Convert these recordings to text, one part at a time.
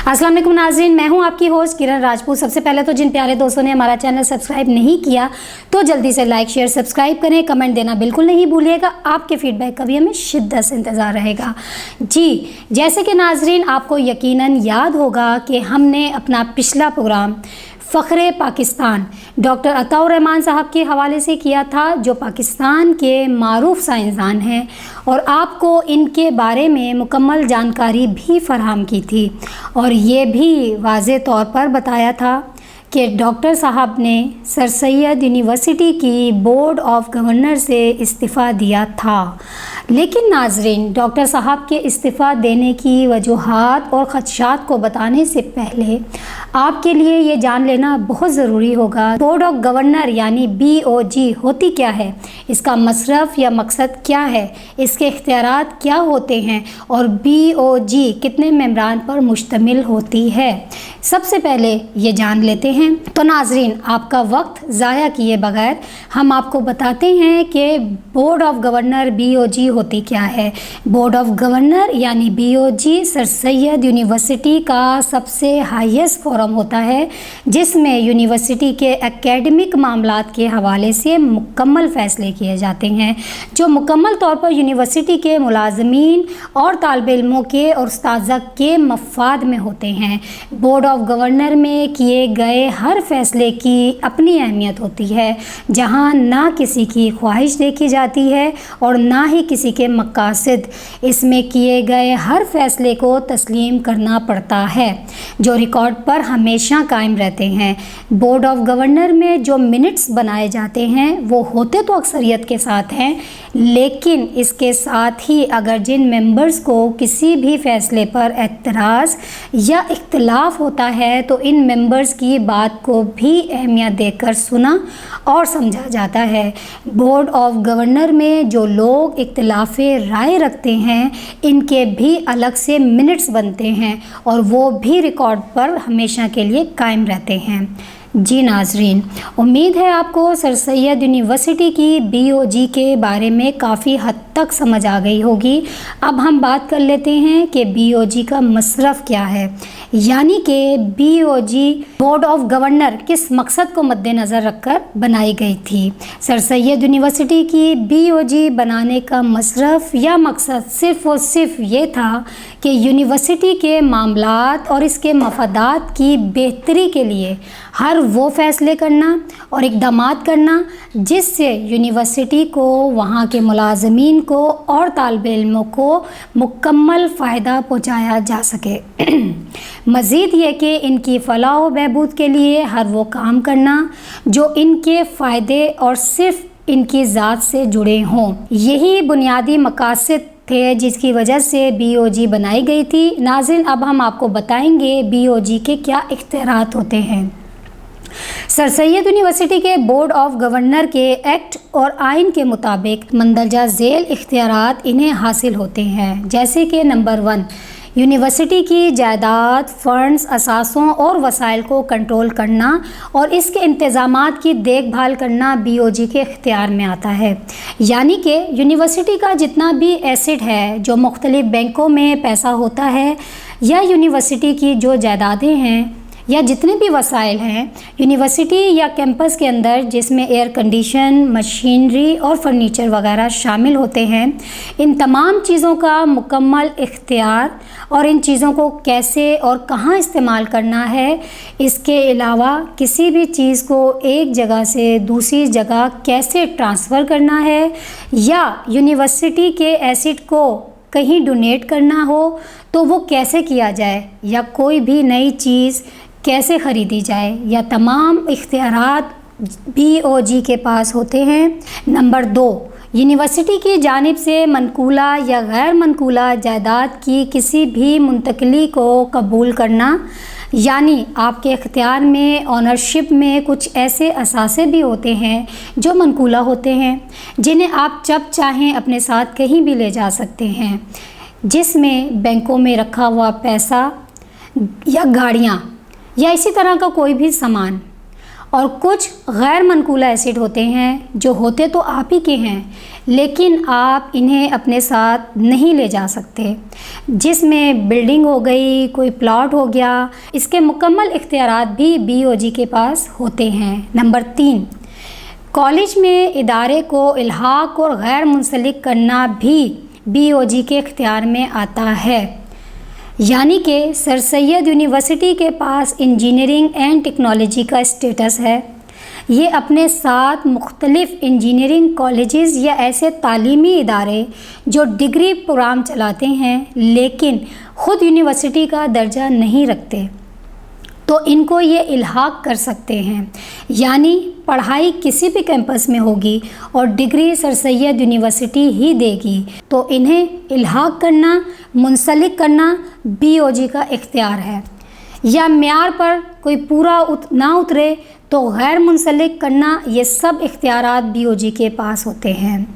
अस्सलाम वालेकुम नाज़रीन, मैं हूं आपकी होस्ट किरण राजपूत। सबसे पहले तो जिन प्यारे दोस्तों ने हमारा चैनल सब्सक्राइब नहीं किया तो जल्दी से लाइक शेयर सब्सक्राइब करें, कमेंट देना बिल्कुल नहीं भूलिएगा। आपके फीडबैक का भी हमें शिद्दत से इंतज़ार रहेगा। जी, जैसे कि नाज़रीन आपको यकीनन याद होगा कि हमने अपना पिछला प्रोग्राम फ़ख्रे पाकिस्तान डॉक्टर अताउर रहमान साहब के हवाले से किया था, जो पाकिस्तान के मारूफ साइंसदान हैं, और आपको इनके बारे में मुकम्मल जानकारी भी फ़राहम की थी और ये भी वाज़े तौर पर बताया था कि डॉक्टर साहब ने सर सैयद यूनिवर्सिटी की बोर्ड ऑफ गवर्नर से इस्तीफ़ा दिया था। लेकिन नाज़रीन, डॉक्टर साहब के इस्तीफ़ा देने की वजूहात और ख़दशात को बताने से पहले आपके लिए ये जान लेना बहुत ज़रूरी होगा बोर्ड ऑफ गवर्नर यानी BOG होती क्या है, इसका मसरफ़ या मकसद क्या है, इसके इख्तियारात क्या होते हैं और BOG कितने मेंबरान पर मुश्तमिल होती है। सबसे पहले ये जान लेते हैं। तो नाज़रीन, आपका वक्त ज़ाया किए बगैर हम आपको बताते हैं कि बोर्ड ऑफ गवर्नर BOG होती क्या है। बोर्ड ऑफ गवर्नर यानी BOG सर सैयद यूनिवर्सिटी का सबसे हाईएस्ट फोरम होता है, जिसमें यूनिवर्सिटी के एकेडमिक मामलात के हवाले से मुकम्मल फ़ैसले किए जाते हैं, जो मुकम्मल तौर पर यूनिवर्सिटी के मुलाजमीन और तालिब इल्मों के और उस्ताज़ा के मफाद में होते हैं। बोर्ड ऑफ गवर्नर में किए गए हर फैसले की अपनी अहमियत होती है, जहाँ ना किसी की ख्वाहिश देखी जाती है और ना ही किसी के मकासद। इसमें किए गए हर फैसले को तस्लीम करना पड़ता है, जो रिकॉर्ड पर हमेशा कायम रहते हैं। बोर्ड ऑफ गवर्नर में जो मिनट्स बनाए जाते हैं वो होते तो अक्सरियत के साथ हैं, लेकिन इसके साथ ही अगर जिन मेंबर्स को किसी भी फैसले पर एतराज़ या इख्तिलाफ होता है तो इन मेंबर्स की बात को भी अहमियत देकर सुना और समझा जाता है। बोर्ड ऑफ गवर्नर में जो लोग इख्तिलाफ़े राय रखते हैं, इनके भी अलग से मिनट्स बनते हैं और वो भी रिकॉर्ड पर हमेशा के लिए कायम रहते हैं। जी नाज़रीन, उम्मीद है आपको सर सैयद यूनिवर्सिटी की BOG के बारे में काफ़ी हद तक समझ आ गई होगी। अब हम बात कर लेते हैं कि BOG का मसरफ़ क्या है, यानी कि BOG बोर्ड ऑफ गवर्नर किस मकसद को मद्देनज़र रखकर बनाई गई थी। सर सैयद यूनिवर्सिटी की BOG बनाने का मसरफ़ या मकसद सिर्फ़ और सिर्फ ये था कि यूनिवर्सिटी के मामलात और इसके मफादात की बेहतरी के लिए हर वो फ़ैसले करना और इक़दामात करना जिससे यूनिवर्सिटी को, वहाँ के मुलाजमीन को और तालिब इल्मों को मुकम्मल फ़ायदा पहुँचाया जा सके। मज़ीद ये कि इनकी फ़लाह व बहबूद के लिए हर वो काम करना जो इनके फ़ायदे और सिर्फ़ इनकी ज़ात से जुड़े हों। यही बुनियादी मकासद थे जिसकी वजह से BOG बनाई गई थी। नाज़रीन, अब हम आपको बताएंगे BOG के क्या इख्तियारात होते हैं। सर सैयद यूनिवर्सिटी के बोर्ड ऑफ गवर्नर के एक्ट और आइन के मुताबिक मंदरजा झेल इख्तियारात इन्हें हासिल होते हैं, जैसे कि नंबर 1, यूनिवर्सिटी की जायदाद, फ़ंड्स, असासों और वसाइल को कंट्रोल करना और इसके इंतज़ामात की देखभाल करना BOG के इख्तियार में आता है। यानी कि यूनिवर्सिटी का जितना भी एसेट है, जो मुख्तलिफ़ बैंकों में पैसा होता है, या यूनिवर्सिटी की जो जायदादें हैं या जितने भी वसाइल हैं यूनिवर्सिटी या कैंपस के अंदर, जिसमें एयर कंडीशन, मशीनरी और फर्नीचर वगैरह शामिल होते हैं, इन तमाम चीज़ों का मुकम्मल इख्तियार और इन चीज़ों को कैसे और कहाँ इस्तेमाल करना है, इसके अलावा किसी भी चीज़ को एक जगह से दूसरी जगह कैसे ट्रांसफ़र करना है, या यूनिवर्सिटी के एसेट को कहीं डोनेट करना हो तो वो कैसे किया जाए, या कोई भी नई चीज़ कैसे ख़रीदी जाए, या तमाम इख्तियारात BOG के पास होते हैं। नंबर 2, यूनिवर्सिटी की जानिब से मनकूला या गैर मनकूला जायदाद की किसी भी मुंतकली को कबूल करना, यानी आपके इख्तियार में ऑनरशिप में कुछ ऐसे असासे भी होते हैं जो मनकूला होते हैं, जिन्हें आप जब चाहें अपने साथ कहीं भी ले जा सकते हैं, जिसमें बैंकों में रखा हुआ पैसा या गाड़ियाँ या इसी तरह का कोई भी सामान, और कुछ गैर मनकूला एसिड होते हैं जो होते तो आप ही के हैं, लेकिन आप इन्हें अपने साथ नहीं ले जा सकते, जिसमें बिल्डिंग हो गई, कोई प्लॉट हो गया। इसके मुकम्मल इख्तियारात भी BOG के पास होते हैं। नंबर 3, कॉलेज में इदारे को इल्हाक और गैर मुंसलिक करना भी BOG के इख्तियार में आता है। यानी कि सर सैयद यूनिवर्सिटी के पास इंजीनियरिंग एंड टेक्नोलॉजी का स्टेटस है। ये अपने साथ मुख्तलिफ इंजीनियरिंग कॉलेजेस या ऐसे तालीमी इदारे जो डिग्री प्रोग्राम चलाते हैं लेकिन ख़ुद यूनिवर्सिटी का दर्जा नहीं रखते, तो इनको ये इल्हाक कर सकते हैं। यानी पढ़ाई किसी भी कैंपस में होगी और डिग्री सर सैयद यूनिवर्सिटी ही देगी, तो इन्हें इल्हाक करना, मुंसलिक करना BOG का इख्तियार है। या म्यार पर कोई पूरा ना उतरे तो गैर मुंसलिक करना, ये सब इख्तियारात BOG के पास होते हैं।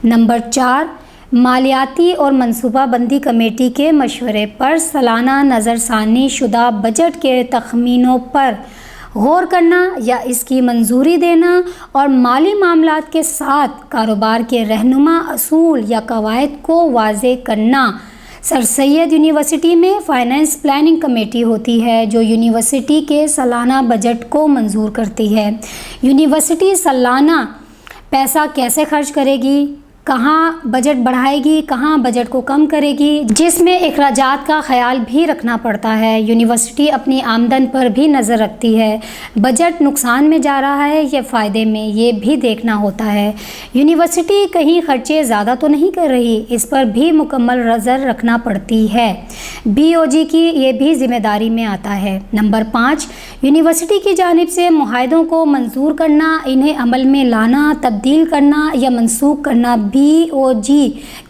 नंबर 4, मालियाती और मनसूबाबंदी कमेटी के मशवरे पर सालाना नज़रसानी शुदा बजट के तखमीनों पर गौर करना या इसकी मंजूरी देना और माली मामलात के साथ कारोबार के रहनुमा असूल या कवायद को वाज़े करना। सर सैयद यूनिवर्सिटी में फ़ाइनेंस प्लानिंग कमेटी होती है जो यूनिवर्सिटी के सालाना बजट को मंजूर करती है। यूनिवर्सिटी सालाना पैसा कैसे खर्च करेगी, कहाँ बजट बढ़ाएगी, कहाँ बजट को कम करेगी, जिसमें अखराजात का ख्याल भी रखना पड़ता है। यूनिवर्सिटी अपनी आमदन पर भी नज़र रखती है। बजट नुकसान में जा रहा है या फ़ायदे में, ये भी देखना होता है। यूनिवर्सिटी कहीं खर्चे ज़्यादा तो नहीं कर रही, इस पर भी मुकम्मल नज़र रखना पड़ती है। BOG की ये भी ज़िम्मेदारी में आता है। नंबर 5, यूनिवर्सिटी की जानिब से मुआहदों को मंजूर करना, इन्हें अमल में लाना, तब्दील करना या मनसूख करना BOG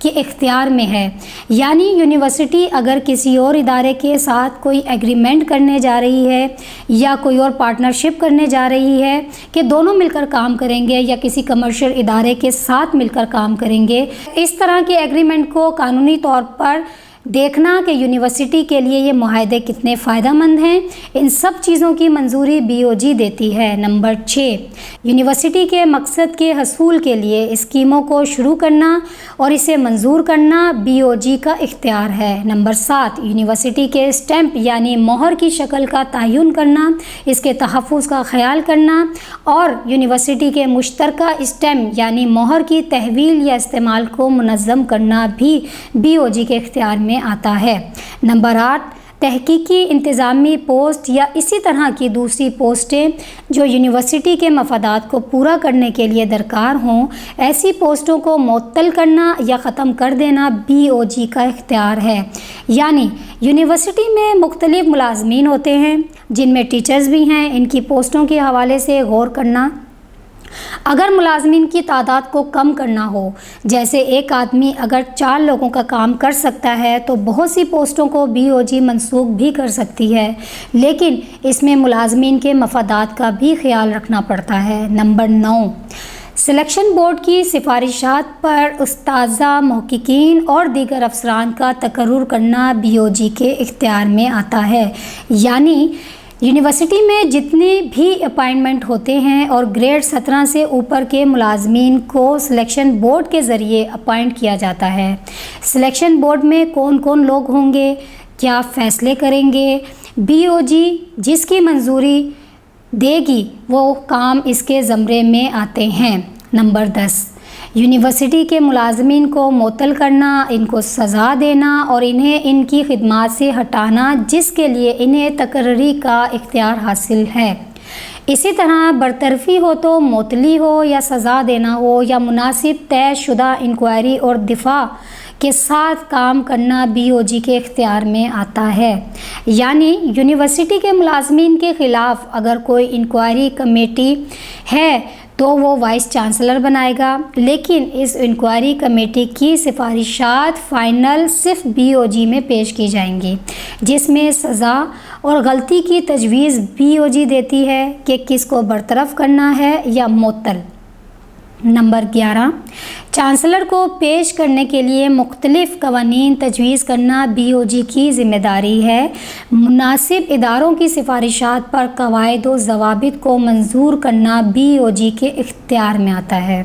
के इख्तियार में है। यानी यूनिवर्सिटी अगर किसी और इदारे के साथ कोई एग्रीमेंट करने जा रही है या कोई और पार्टनरशिप करने जा रही है कि दोनों मिलकर काम करेंगे या किसी कमर्शियल इदारे के साथ मिलकर काम करेंगे, इस तरह के एग्रीमेंट को कानूनी तौर पर देखना कि यूनिवर्सिटी के लिए ये मुआहदे कितने फ़ायदेमंद हैं, इन सब चीज़ों की मंजूरी BOG देती है। नंबर 6, यूनिवर्सिटी के मकसद के हसूल के लिए स्कीमों को शुरू करना और इसे मंजूर करना BOG का इख्तियार है। नंबर 7, यूनिवर्सिटी के स्टैम्प यानी मोहर की शक्ल का तयन करना, इसके तहफ़्फ़ुज़ का ख्याल करना और यूनिवर्सिटी के मुश्तरका स्टैम्प यानी मोहर की तहवील या इस्तेमाल को मुनज़्ज़म करना भी BOG के इख्तियार में आता है। नंबर 8, तहकीकी इंतज़ामी पोस्ट या इसी तरह की दूसरी पोस्टें जो यूनिवर्सिटी के मफादात को पूरा करने के लिए दरकार हों, ऐसी पोस्टों को मुअत्तल करना या ख़त्म कर देना BOG का इख्तियार है। यानी यूनिवर्सिटी में मुख्तलिफ मुलाज़मीन होते हैं जिनमें टीचर्स भी हैं, इनकी पोस्टों के हवाले से गौर करना। अगर मुलाजमीन की तादाद को कम करना हो, जैसे एक आदमी अगर 4 लोगों का काम कर सकता है तो बहुत सी पोस्टों को BOG मनसूख भी कर सकती है, लेकिन इसमें मुलाजमीन के मफादात का भी ख्याल रखना पड़ता है। नंबर 9, सिलेक्शन बोर्ड की सिफारिशात पर उस्ताज़ा, महक़्क़ीन और दीगर अफसरान का तकर्रुर करना BOG के इख्तियार में आता है। यानी यूनिवर्सिटी में जितने भी अपॉइंटमेंट होते हैं और ग्रेड 17 से ऊपर के मुलाजमीन को सिलेक्शन बोर्ड के ज़रिए अपॉइंट किया जाता है। सिलेक्शन बोर्ड में कौन कौन लोग होंगे, क्या फ़ैसले करेंगे, BOG जिसकी मंजूरी देगी वो काम इसके ज़मरे में आते हैं। नंबर 10, यूनिवर्सिटी के मुलाजमीन को मुअत्तल करना, इनको सज़ा देना और इन्हें इनकी खिदमात से हटाना जिसके लिए इन्हें तकर्री का इख्तियार हासिल है। इसी तरह बरतरफ़ी हो तो मुअत्तली हो या सज़ा देना हो या मुनासिब तयशुदा इंक्वायरी और दिफा के साथ काम करना BOG के इख्तियार में आता है। यानी यूनिवर्सिटी के मुलाजमीन के ख़िलाफ़ अगर कोई इंक्वायरी कमेटी है तो वो वाइस चांसलर बनाएगा, लेकिन इस इंक्वायरी कमेटी की सिफारिशात फ़ाइनल सिर्फ BOG में पेश की जाएंगी, जिसमें सज़ा और गलती की तजवीज़ BOG देती है कि किसको बरतरफ करना है या मुअत्तल। नंबर 11, चांसलर को पेश करने के लिए मुख्तलिफ कवानीन तजवीज़ करना BOG की ज़िम्मेदारी है। मुनासिब इदारों की सिफारिशात पर कवायद व ज़वाबित को मंजूर करना BOG के इख्तियार में आता है।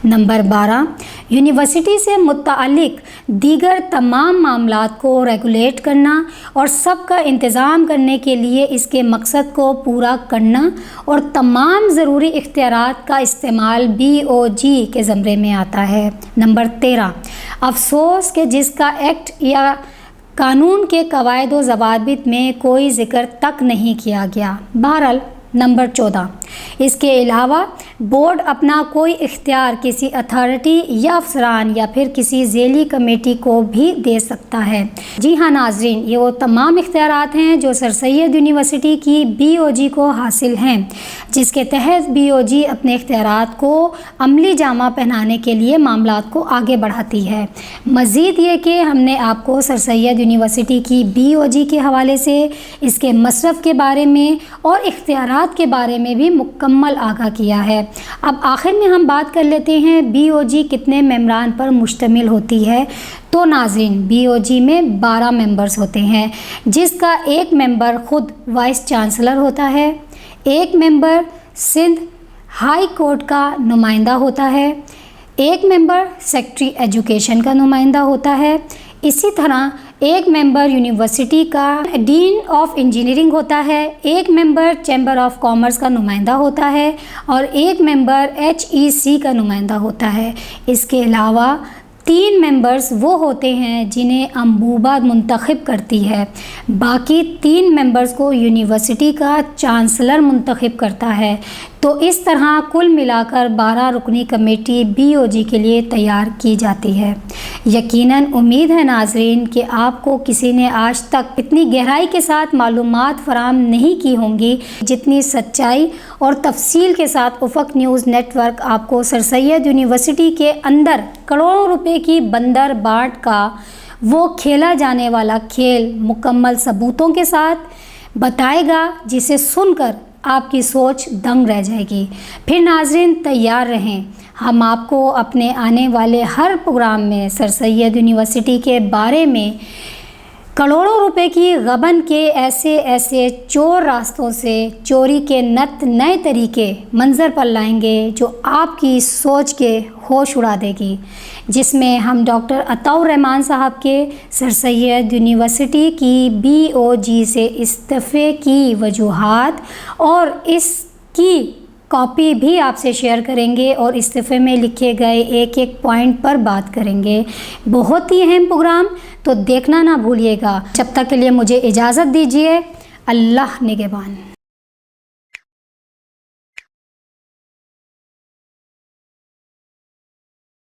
नंबर 12, यूनिवर्सिटी से मुत्तअल्लिक़ दीगर तमाम मामलात को रेगुलेट करना और सबका इंतज़ाम करने के लिए इसके मकसद को पूरा करना और तमाम ज़रूरी इख्तियारात का इस्तेमाल BOG के ज़मरे में आता है। नंबर 13, अफसोस कि जिसका एक्ट या कानून के कवायद व ज़वाबित में कोई ज़िक्र तक नहीं किया गया। बहरहाल नंबर 14, इसके अलावा बोर्ड अपना कोई इख्तियार किसी अथॉरिटी या अफसरान या फिर किसी ज़ेली कमेटी को भी दे सकता है। जी हाँ नाज़रीन, ये वो तमाम इख्तियारात हैं जो सर सैयद यूनिवर्सिटी की BOG को हासिल हैं, जिसके तहत BOG अपने इख्तियारात को अमली जामा पहनाने के लिए मामलात को आगे बढ़ाती है। मज़ीद ये कि हमने आपको सर सैयद यूनिवर्सिटी की BOG के हवाले से इसके मसरफ़ के बारे में और इख्तियारात के बारे में भी मुकम्मल आगाह किया है। अब आखिर में हम बात कर लेते हैं BOG कितने मेंबरान पर मुश्तमिल होती है। तो नाज़रीन, BOG में 12 मेंबर्स होते हैं, जिसका एक मेंबर ख़ुद वाइस चांसलर होता है, एक मेंबर सिंध हाई कोर्ट का नुमाइंदा होता है, एक मेंबर सेक्रेटरी एजुकेशन का नुमाइंदा होता है, इसी तरह एक मेंबर यूनिवर्सिटी का डीन ऑफ इंजीनियरिंग होता है, एक मेंबर चैम्बर ऑफ कॉमर्स का नुमाइंदा होता है और एक मेंबर HEC का नुमाइंदा होता है। इसके अलावा 3 मेंबर्स वो होते हैं जिन्हें अम्बूबा मुंतखब करती है। बाकी 3 मेंबर्स को यूनिवर्सिटी का चांसलर मुंतखब करता है। तो इस तरह कुल मिलाकर 12 रुकनी कमेटी BOG के लिए तैयार की जाती है। यकीनन उम्मीद है नाज़रीन कि आपको किसी ने आज तक इतनी गहराई के साथ मालूमात फराहम नहीं की होंगी जितनी सच्चाई और तफसील के साथ उफ़क़ न्यूज़ नेटवर्क आपको सर सैयद यूनिवर्सिटी के अंदर करोड़ों रुपए की बंदर बाट का वो खेला जाने वाला खेल मुकम्मल सबूतों के साथ बताएगा, जिसे सुनकर आपकी सोच दंग रह जाएगी। फिर नाज़रीन तैयार रहें, हम आपको अपने आने वाले हर प्रोग्राम में सर सैयद यूनिवर्सिटी के बारे में करोड़ों रुपए की गबन के ऐसे चोर रास्तों से चोरी के नए तरीके मंज़र पर लाएंगे जो आपकी सोच के होश उड़ा देगी, जिसमें हम डॉक्टर अताउर रहमान साहब के सर सैयद यूनिवर्सिटी की BOG से इस्तीफ़े की वजूहात और इसकी कॉपी भी आपसे शेयर करेंगे और इस्तीफ़े में लिखे गए एक पॉइंट पर बात करेंगे। बहुत ही अहम प्रोग्राम, तो देखना ना भूलिएगा। जब तक के लिए मुझे इजाज़त दीजिए। अल्लाह निगहबान।